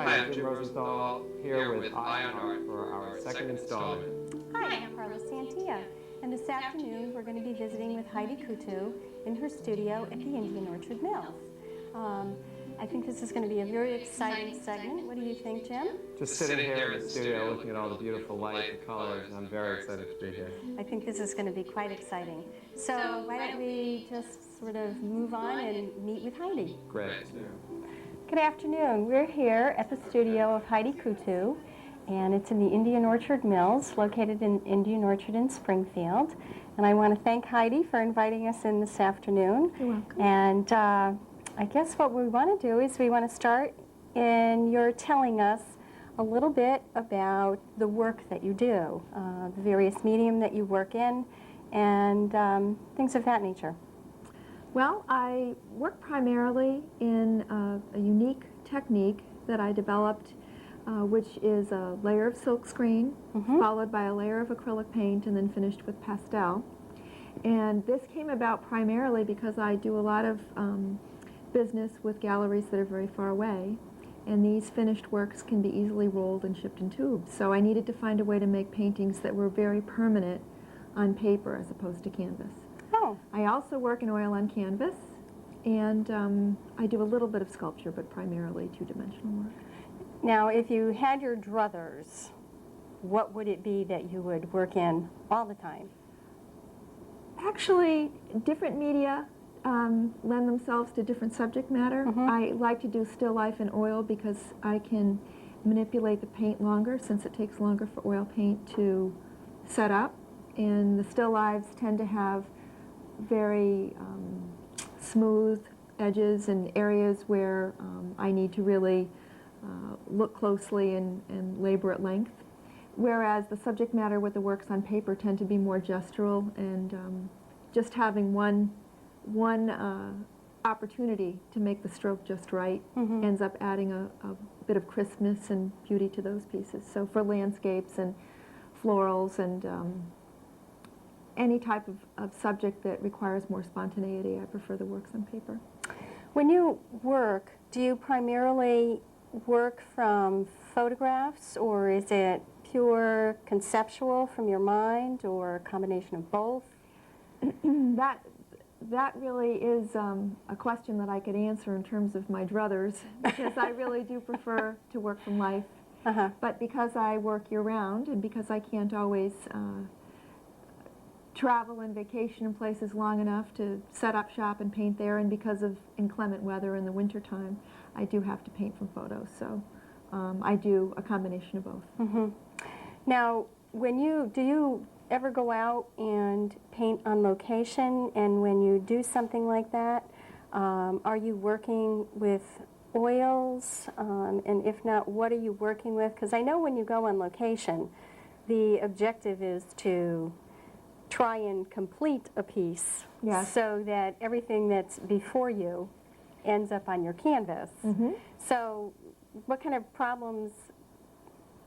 Hi, I'm Jim Rosenthal here with Eye on Art for our second installment. Hi, I'm Carla Santia, and this afternoon we're going to be visiting with Heidi Coutu in her studio at the Indian Orchard Mills. I think this is going to be a very exciting segment. What do you think, Jim? Just sitting here in the studio looking at all the beautiful light, the colors, and I'm very excited to be here. I think this is going to be quite exciting. So why don't we just sort of move on and meet with Heidi? Great. Good afternoon. We're here at the studio of Heidi Coutu, and it's in the Indian Orchard Mills, located in Indian Orchard in Springfield. And I want to thank Heidi for inviting us in this afternoon. You're welcome. And I guess what we want to do is we want to start in your telling us a little bit about the work that you do, the various medium that you work in, and things of that nature. Well, I work primarily in a unique technique that I developed, which is a layer of silk screen, followed by a layer of acrylic paint, and then finished with pastel. And this came about primarily because I do a lot of business with galleries that are very far away, and these finished works can be easily rolled and shipped in tubes. So I needed to find a way to make paintings that were very permanent on paper as opposed to canvas. Oh. I also work in oil on canvas, and I do a little bit of sculpture, but primarily two-dimensional work. Now, if you had your druthers, what would it be that you would work in all the time? Actually, different media lend themselves to different subject matter. I like to do still life in oil because I can manipulate the paint longer, since it takes longer for oil paint to set up. And the still lives tend to have very smooth edges and areas where I need to really look closely and labor at length. Whereas the subject matter with the works on paper tend to be more gestural, and just having one opportunity to make the stroke just right ends up adding a bit of crispness and beauty to those pieces. So for landscapes and florals and any type of subject that requires more spontaneity, I prefer the works on paper. When you work, do you primarily work from photographs, or is it pure conceptual from your mind, or a combination of both? That really is a question that I could answer in terms of my druthers, because I really do prefer to work from life. But because I work year-round, and because I can't always travel and vacation in places long enough to set up shop and paint there, and because of inclement weather in the wintertime, I do have to paint from photos. So I do a combination of both. Now, do you ever go out and paint on location? And when you do something like that, are you working with oils? And if not, what are you working with? Because I know when you go on location, the objective is to try and complete a piece, so that everything that's before you ends up on your canvas. So what kind of problems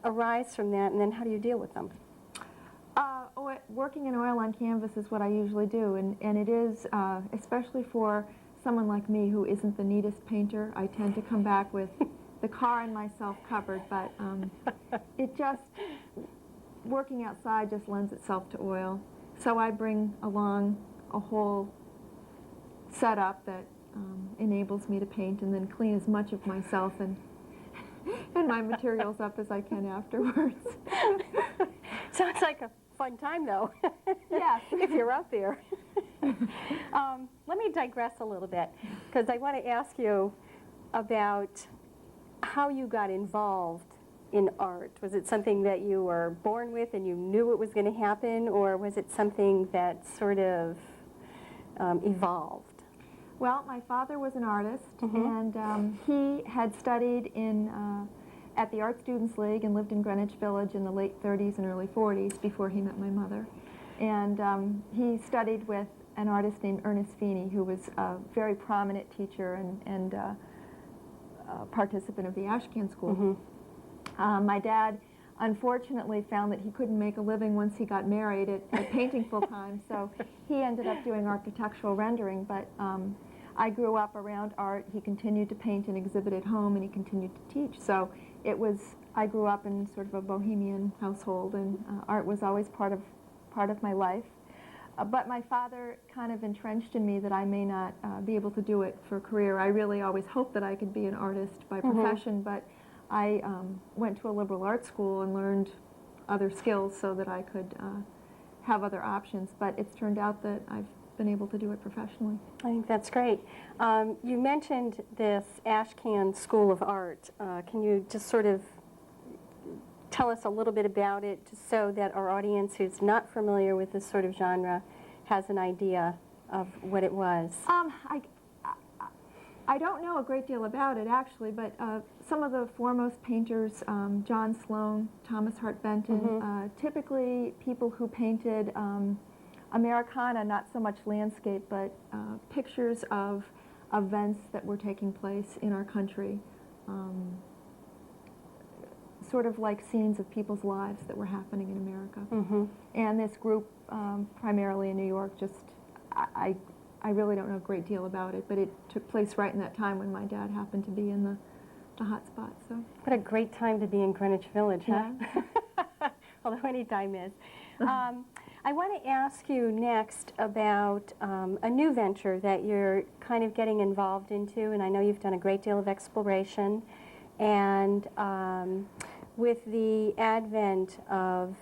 arise from that, and then how do you deal with them? Working in oil on canvas is what I usually do, and it is, especially for someone like me who isn't the neatest painter, I tend to come back with the car and myself covered, but working outside just lends itself to oil. So I bring along a whole setup that enables me to paint, and then clean as much of myself and my materials up as I can afterwards. Sounds like a fun time, though. Yes. If you're out there. Let me digress a little bit, because I want to ask you about how you got involved in art. Was it something that you were born with and you knew it was going to happen, or was it something that sort of evolved? Well, my father was an artist, and he had studied at the Art Students League and lived in Greenwich Village in the late 30s and early 40s before he met my mother. And he studied with an artist named Ernest Feeney, who was a very prominent teacher and a participant of the Ashcan School. My dad unfortunately found that he couldn't make a living once he got married at painting full time, so he ended up doing architectural rendering. But I grew up around art. He continued to paint and exhibit at home, and he continued to teach. So I grew up in sort of a bohemian household, and art was always part of my life. But my father kind of entrenched in me that I may not be able to do it for a career. I really always hoped that I could be an artist by profession, but I went to a liberal arts school and learned other skills so that I could have other options. But it's turned out that I've been able to do it professionally. I think that's great. You mentioned this Ashcan School of Art. Can you just sort of tell us a little bit about it, just so that our audience who's not familiar with this sort of genre has an idea of what it was? I don't know a great deal about it, actually, but some of the foremost painters, John Sloan, Thomas Hart Benton, typically people who painted Americana, not so much landscape, but pictures of events that were taking place in our country. Sort of like scenes of people's lives that were happening in America. And this group, primarily in New York, I really don't know a great deal about it, but it took place right in that time when my dad happened to be in the hot spot. So. What a great time to be in Greenwich Village, huh? Yeah. Although any time is. I want to ask you next about a new venture that you're kind of getting involved into, and I know you've done a great deal of exploration. And with the advent of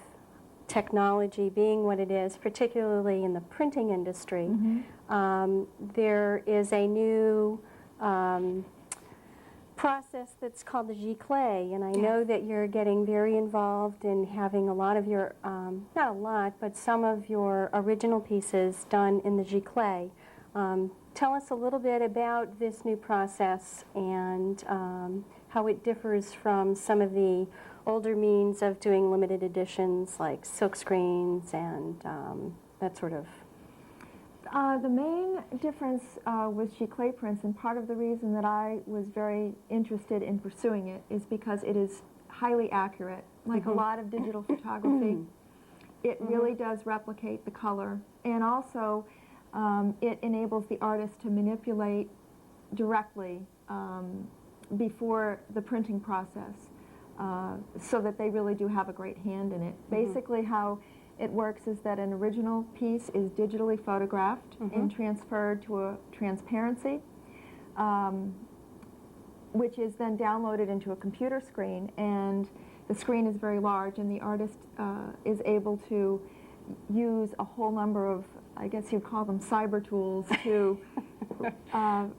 technology being what it is, particularly in the printing industry, there is a new process that's called the giclée, and I know that you're getting very involved in having a lot of your, not a lot, but some of your original pieces done in the giclée. Tell us a little bit about this new process and how it differs from some of the older means of doing limited editions like silk screens and that sort of. The main difference with giclée prints, and part of the reason that I was very interested in pursuing it, is because it is highly accurate. Like a lot of digital photography, it really does replicate the color, and also it enables the artist to manipulate directly before the printing process, so that they really do have a great hand in it. Basically how it works is that an original piece is digitally photographed and transferred to a transparency, which is then downloaded into a computer screen, and the screen is very large, and the artist is able to use a whole number of, I guess you'd call them cyber tools, to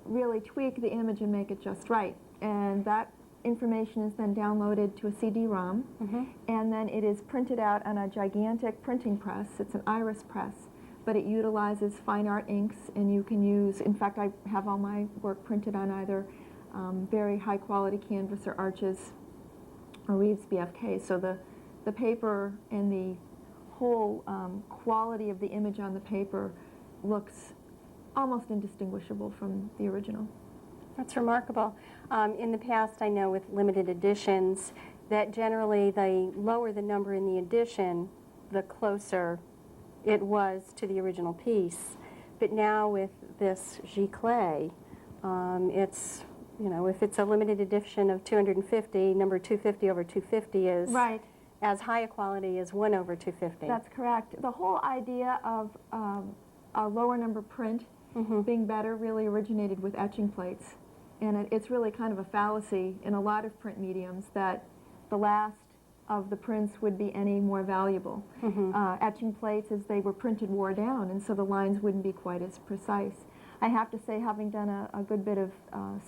really tweak the image and make it just right. And that information is then downloaded to a CD-ROM, and then it is printed out on a gigantic printing press. It's an iris press, but it utilizes fine art inks, and you can use, in fact, I have all my work printed on either very high quality canvas or Arches or Reeves BFK, so the paper and the whole quality of the image on the paper looks almost indistinguishable from the original. That's remarkable. In the past, I know with limited editions that generally the lower the number in the edition, the closer it was to the original piece. But now with this giclée, it's, you know, if it's a limited edition of 250, number 250 over 250 is right. As high a quality as 1 over 250. That's correct. The whole idea of a lower number print being better really originated with etching plates. And it's really kind of a fallacy in a lot of print mediums that the last of the prints would be any more valuable. Etching plates, as they were printed, wore down, and so the lines wouldn't be quite as precise. I have to say, having done a good bit of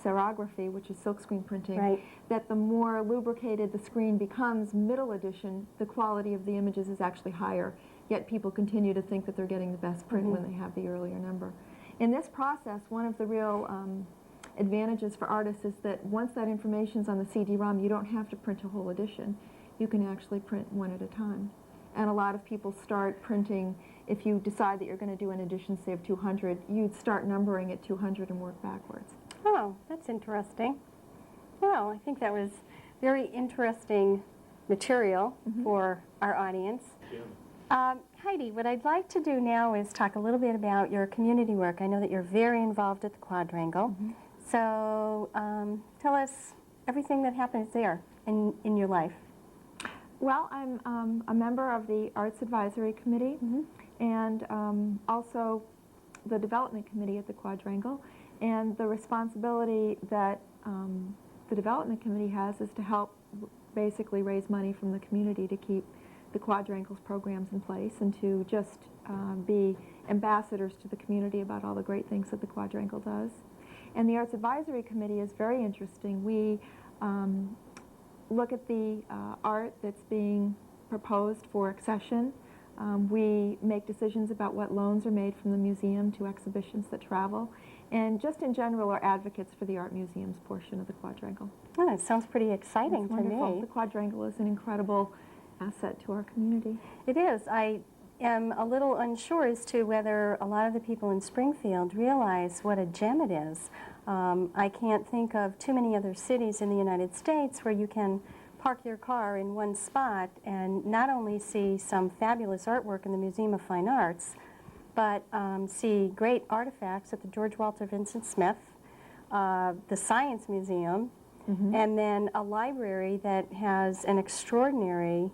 serography, which is silkscreen printing, that the more lubricated the screen becomes middle edition, the quality of the images is actually higher, yet people continue to think that they're getting the best print when they have the earlier number. In this process, one of the real advantages for artists is that once that information's on the CD-ROM, you don't have to print a whole edition. You can actually print one at a time. And a lot of people start printing, if you decide that you're going to do an edition, say, of 200, you'd start numbering at 200 and work backwards. Oh, that's interesting. Well, I think that was very interesting material for our audience. Heidi, what I'd like to do now is talk a little bit about your community work. I know that you're very involved at the Quadrangle. So tell us everything that happens there in your life. Well, I'm a member of the Arts Advisory Committee and also the Development Committee at the Quadrangle. And the responsibility that the Development Committee has is to help basically raise money from the community to keep the Quadrangle's programs in place and to just be ambassadors to the community about all the great things that the Quadrangle does. And the Arts Advisory Committee is very interesting. We look at the art that's being proposed for accession. We make decisions about what loans are made from the museum to exhibitions that travel, and just in general are advocates for the Art Museum's portion of the Quadrangle. Oh, that sounds pretty exciting It's to wonderful. me. The Quadrangle is an incredible asset to our community. It is. I am a little unsure as to whether a lot of the people in Springfield realize what a gem it is. I can't think of too many other cities in the United States where you can park your car in one spot and not only see some fabulous artwork in the Museum of Fine Arts, but see great artifacts at the George Walter Vincent Smith, the Science Museum, and then a library that has an extraordinary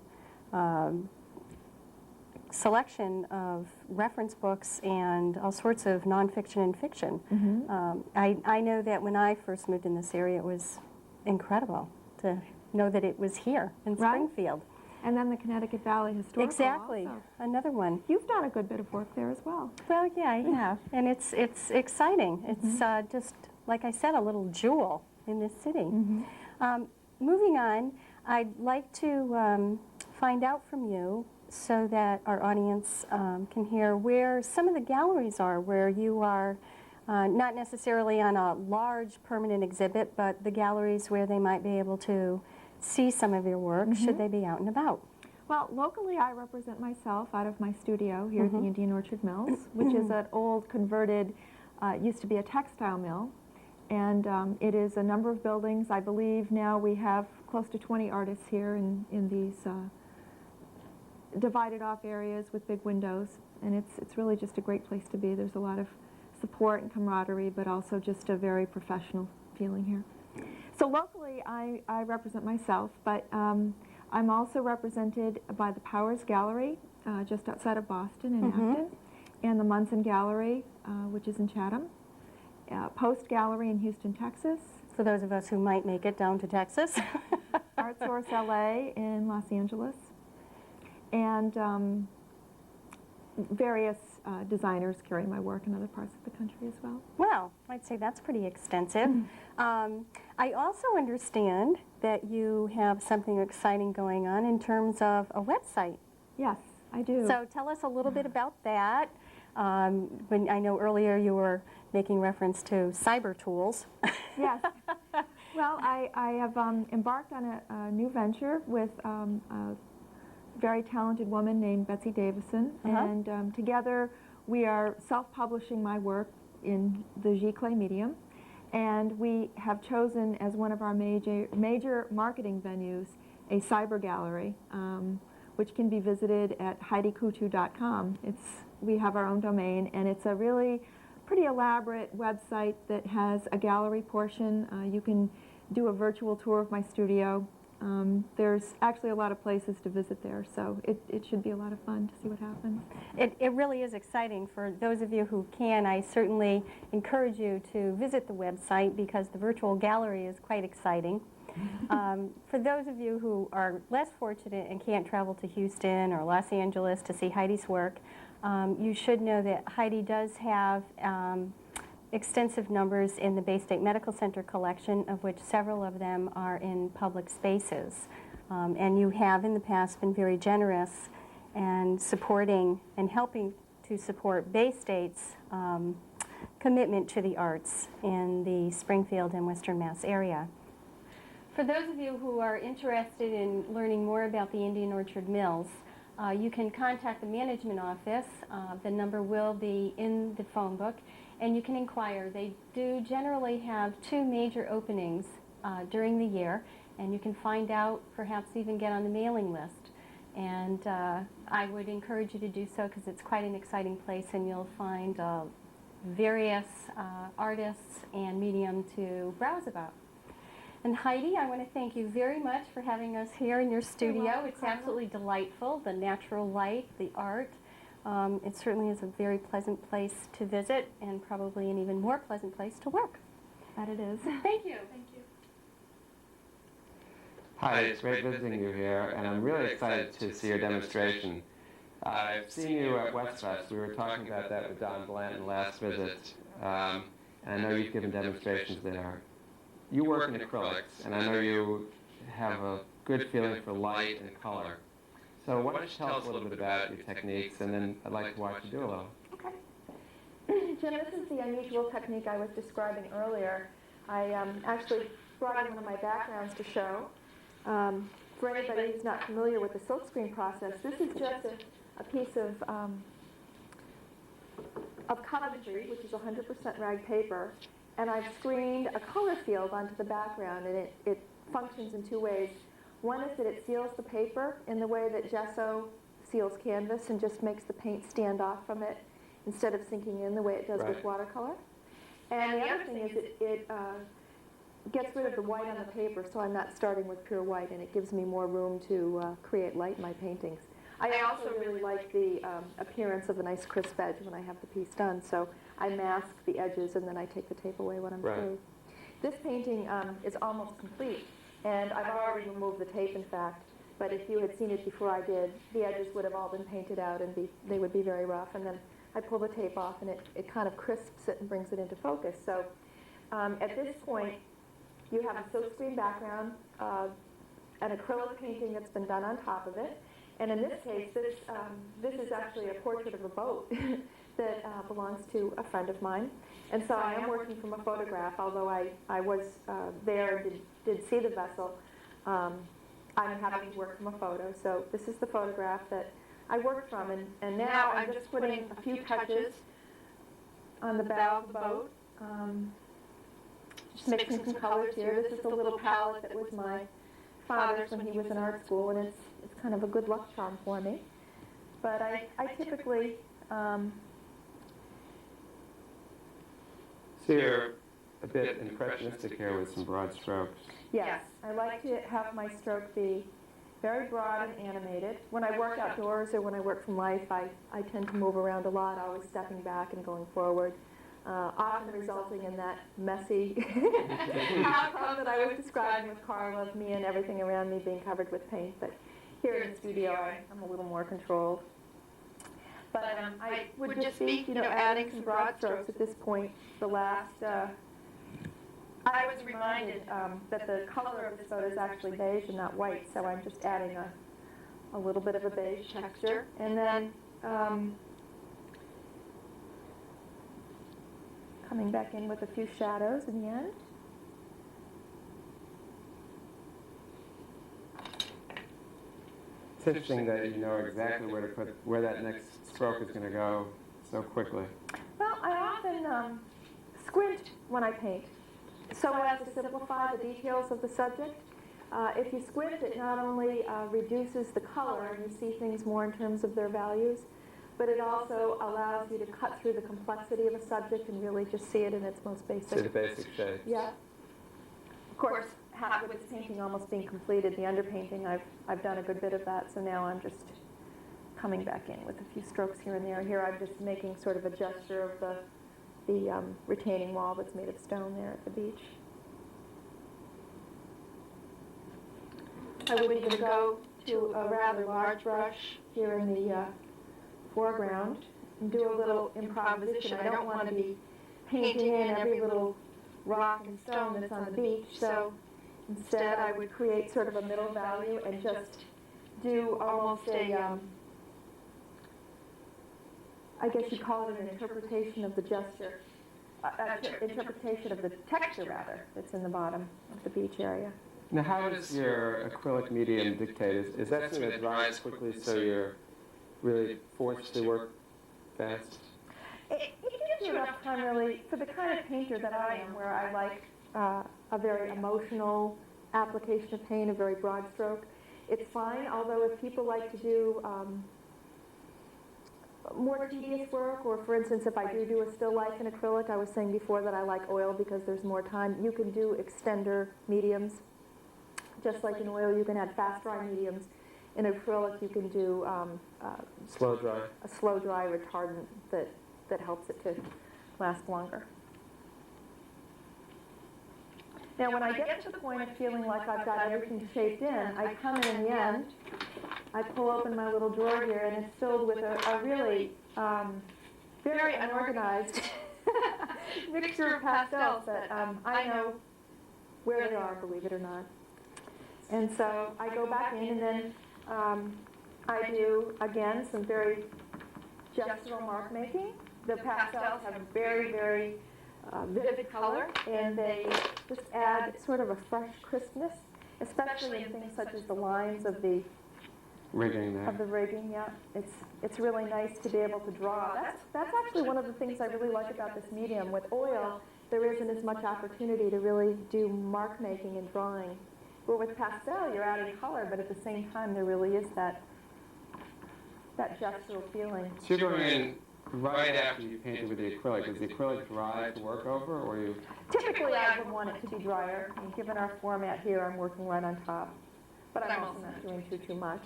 selection of reference books and all sorts of nonfiction and fiction. I know that when I first moved in this area, it was incredible to know that it was here in Springfield. And then the Connecticut Valley Historical Exactly, also. another one. You've done a good bit of work there as well. Well, yeah, I have, and it's exciting. It's just, like I said, a little jewel in this city. Moving on, I'd like to find out from you so that our audience can hear where some of the galleries are, where you are not necessarily on a large permanent exhibit, but the galleries where they might be able to see some of your work should they be out and about. Well, locally I represent myself out of my studio here at the Indian Orchard Mills, which is an old converted, used to be a textile mill, and it is a number of buildings. I believe now we have close to 20 artists here in these divided off areas with big windows, and it's really just a great place to be. There's a lot of support and camaraderie, but also just a very professional feeling here. So locally, I represent myself, but I'm also represented by the Powers Gallery, just outside of Boston in Acton, and the Munson Gallery, which is in Chatham, Post Gallery in Houston, Texas. For those of us who might make it down to Texas. Art Source LA in Los Angeles, and various designers carry my work in other parts of the country as well. Well, I'd say that's pretty extensive. I also understand that you have something exciting going on in terms of a website. Yes, I do. So tell us a little bit about that. When I know earlier you were making reference to cyber tools. Yes. Well, I have embarked on a new venture with a very talented woman named Betsy Davison, and together we are self-publishing my work in the Giclée medium, and we have chosen as one of our major marketing venues a cyber gallery, which can be visited at HeidiKutu.com. We have our own domain, and it's a really pretty elaborate website that has a gallery portion. You can do a virtual tour of my studio. There's actually a lot of places to visit there, so it should be a lot of fun to see what happens. It really is exciting. For those of you who can, I certainly encourage you to visit the website because the virtual gallery is quite exciting. For those of you who are less fortunate and can't travel to Houston or Los Angeles to see Heidi's work, you should know that Heidi does have extensive numbers in the Bay State Medical Center collection, of which several of them are in public spaces. And you have in the past been very generous and supporting and helping to support Bay State's commitment to the arts in the Springfield and Western Mass area. For those of you who are interested in learning more about the Indian Orchard Mills, you can contact the management office. The number will be in the phone book, and you can inquire. They do generally have 2 major openings during the year, and you can find out, perhaps even get on the mailing list. And I would encourage you to do so because it's quite an exciting place, and you'll find various artists and medium to browse about. And Heidi, I want to thank you very much for having us here in your studio. welcome, It's Carla. absolutely delightful, the natural light, the art. It certainly is a very pleasant place to visit, and probably an even more pleasant place to work. That it is. Thank you. Thank you. Hi, it's great visiting you here, and I'm really excited to see your demonstration. I've seen you at Westfest. We were talking about that with Don Blanton last visit, and I know you've given demonstrations there. You work in acrylics, and I know you have a good feeling for light and color. So why don't you tell us a little bit about your techniques, and then I'd like to watch you do a little. Okay. Jim, this is the unusual technique I was describing earlier. I actually brought in one of my backgrounds to show. For anybody who's not familiar with the silkscreen process, this is just a piece of Coventry, which is 100% rag paper, and I've screened a color field onto the background, and it functions in two ways. One is that it seals the paper in the way that gesso seals canvas and just makes the paint stand off from it instead of sinking in the way it does with Right. watercolor. And the other thing is it gets rid of the white on the paper, so I'm not starting with pure white, and it gives me more room to create light in my paintings. I also really like the appearance of a nice crisp edge when I have the piece done, so I mask the edges and then I take the tape away when I'm Right. through. This painting is almost complete, and I've already removed the tape, in fact, but if you had seen it before I did, the edges would have all been painted out and they would be very rough, and then I pull the tape off and it kind of crisps it and brings it into focus. So at this point, you have a silkscreen background, an acrylic painting that's been done on top of it, and in this case, this is actually a portrait of a boat that belongs to a friend of mine. And so I am working from a photograph, although I was there and did see the vessel. I'm having to work from a photo. So this is the photograph that I worked from, and now I'm just putting a few touches on the bow of the boat. Just mixing some colors here. This is a little palette that was my father's when he was in art school, and it's kind of a good luck charm for me. But I typically So you're a bit impressionistic here with some broad strokes. yes, I like to have my stroke be very broad and animated. When I work outdoors or when I work from life, I tend to move around a lot, always stepping back and going forward, often resulting in that messy outcome that I was describing with Carla, of me and everything around me being covered with paint. But here in the studio, I'm a little more controlled. But I would just be, adding some broad strokes at this point. The last, I was reminded that the color of this photo is actually beige and not white, so I'm just adding a little bit of a beige texture. And then coming back in with a few shadows in the end. It's interesting that you know exactly where that next stroke is going to go so quickly. Well, I often squint when I paint, so as to simplify the details of the subject. If you squint, it not only reduces the color and you see things more in terms of their values, but it also allows you to cut through the complexity of a subject and really just see it in its most basic. See the basic shapes. Yeah. Of course, with this painting almost being completed, the underpainting, I've done a good bit of that, so now I'm just coming back in with a few strokes here and there. Here I'm just making sort of a gesture of the retaining wall that's made of stone there at the beach. I would even go to a rather large brush here in the foreground and do a little improvisation. I don't want to be painting in every little rock and stone that's on the beach, so instead I would create sort of a middle value and just do almost a, I guess you'd call it an interpretation of the gesture, interpretation of the texture rather, that's in the bottom of the beach area. Now, how does your acrylic medium dictate? Is that something that dries quickly so you're really forced to work fast? It gives you enough time, really, for the kind of painter that I am, where I like a very emotional application of paint, a very broad stroke. it's fine, although if people like to do more tedious work, or for instance, if I do a still life in acrylic, I was saying before that I like oil because there's more time. You can do extender mediums. Just like in oil, you can add fast dry mediums. In acrylic, you can do Slow dry. a slow dry retardant that helps it to last longer. Now, when I get to the point of feeling like I've got everything shaped in, I come in the end, I pull open my little drawer here, and it's filled with a really very unorganized mixture of pastels that I know where they are, believe it or not. And so I go back in, and then I do, again, some very gestural mark making. The pastels have very, very vivid color, and they just add sort of a fresh crispness, especially in things such as the lines of the Rigging there. rigging. Yeah, it's really nice to be able to draw. That's actually one of the things I really like about this medium. With oil, there isn't as much opportunity to really do mark making and drawing. But with pastel, you're adding color, but at the same time, there really is that gestural feeling. So you're going in right after you painted with the acrylic. Is the acrylic dry to work over, or you? Typically, I would want it to be drier. And given our format here, I'm working right on top. But I'm also not doing too much.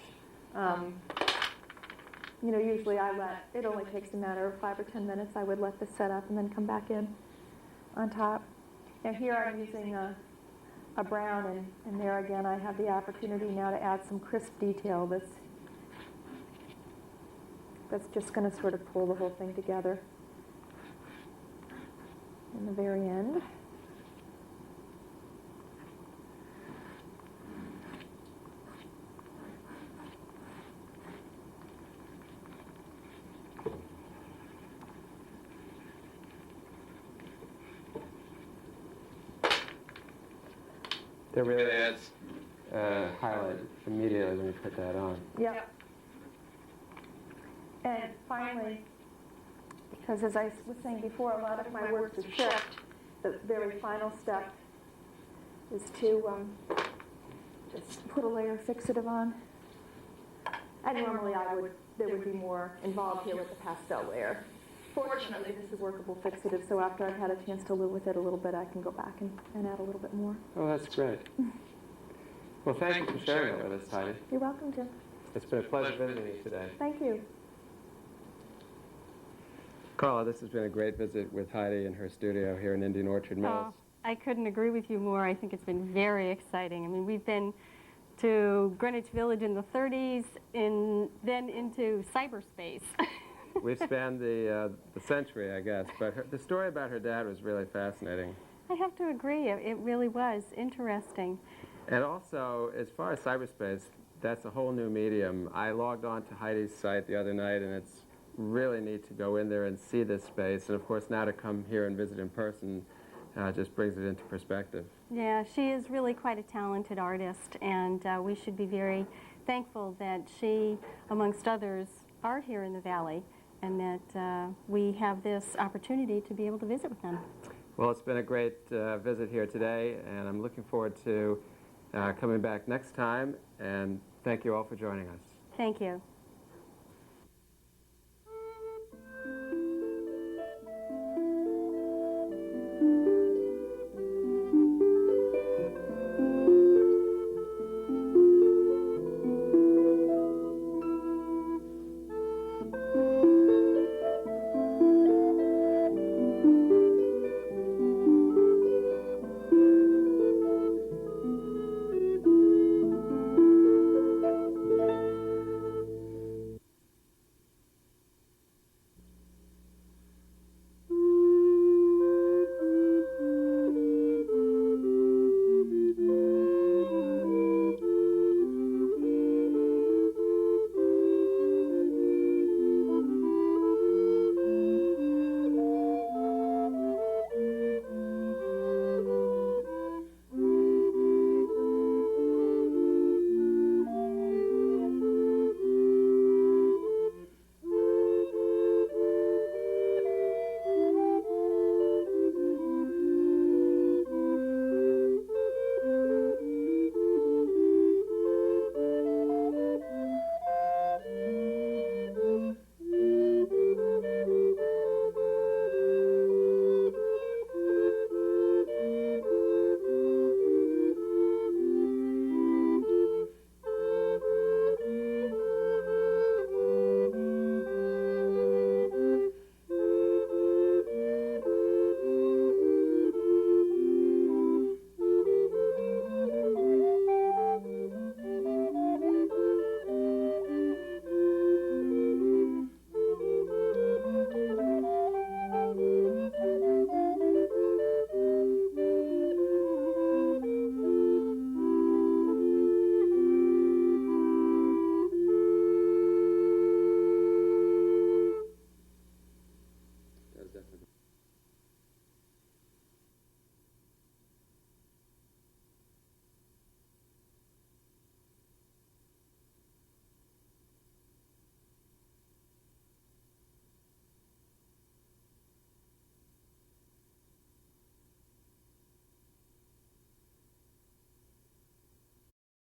You know, usually it only takes a matter of 5 or 10 minutes. I would let this set up and then come back in on top. Now here I'm using a brown, and there again I have the opportunity now to add some crisp detail that's just going to sort of pull the whole thing together in the very end. That really adds highlight immediately when you put that on. Yep. And finally, because as I was saying before, a lot of my works are shipped, the very final step is to just put a layer of fixative on. And normally there would be more involved here with the pastel layer. Fortunately, this is workable fixative, so after I've had a chance to live with it a little bit, I can go back and add a little bit more. Oh, that's great. Well, thank you for sharing that with us, Heidi. You're welcome, Jim. It's been a pleasure visiting you today. Thank you. Carla, this has been a great visit with Heidi in her studio here in Indian Orchard Mills. Oh, I couldn't agree with you more. I think it's been very exciting. I mean, we've been to Greenwich Village in the 30s, and then into cyberspace. We've spanned the century, I guess, but the story about her dad was really fascinating. I have to agree. It really was interesting. And also, as far as cyberspace, that's a whole new medium. I logged on to Heidi's site the other night, and it's really neat to go in there and see this space. And of course, now to come here and visit in person just brings it into perspective. Yeah, she is really quite a talented artist, and we should be very thankful that she, amongst others, are here in the Valley, and that we have this opportunity to be able to visit with them. Well, it's been a great visit here today, and I'm looking forward to coming back next time, and thank you all for joining us. Thank you.